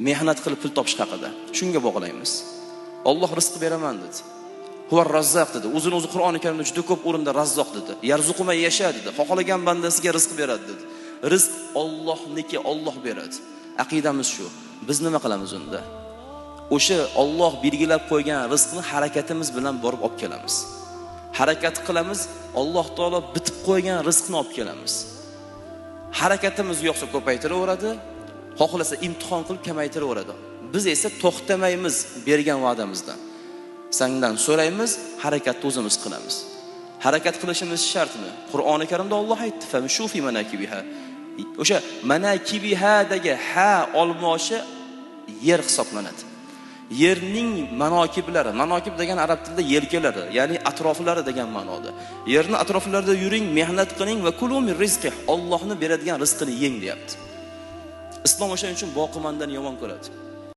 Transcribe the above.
mehnat qilib pul topish haqida. Shunga bog'laymiz. Alloh rizq beraman dedi. Huvar Razzoq dedi. O'zi Qur'oni Karimda juda ko'p o'rinda Razzoq dedi. Yarzuqu man yasha dedi. Xohlagan bandasiga rizq beradi dedi. Rizq Allohniki, Alloh beradi. Aqidamiz shu. Biz nima qilamiz unda? O'sha Alloh belgilab qo'ygan rizqni harakatimiz bilan borib olib kelamiz. Harakat qilamiz, Alloh taolo bitib qo'ygan rizqni olib kelamiz. Harakatimiz yo'qsa ko'paytiraveradi, xohlasa imtihon qilib kamaytiraveradi. Biz esa to'xtamaymiz bergan va'damizdan. Sendan so'raymiz, harakatni o'zimiz qilamiz. Harakat qilishimiz shartmi? Qur'oni Karimda Alloh aytdi: "Famshu fi manakibiha." O'sha manakibihadagi ha olmoshi yer hisoblanadi. Yerning manokiblari, manokib degan arab tilida yelkalari, ya'ni atroflari degan ma'noda. Yerni atroflarida yuring, mehnat qiling va kulu min rizqih. Allohning beradigan rizqini yeng deyapti. Islom o'shaning uchun boqimandan yomon ko'radi.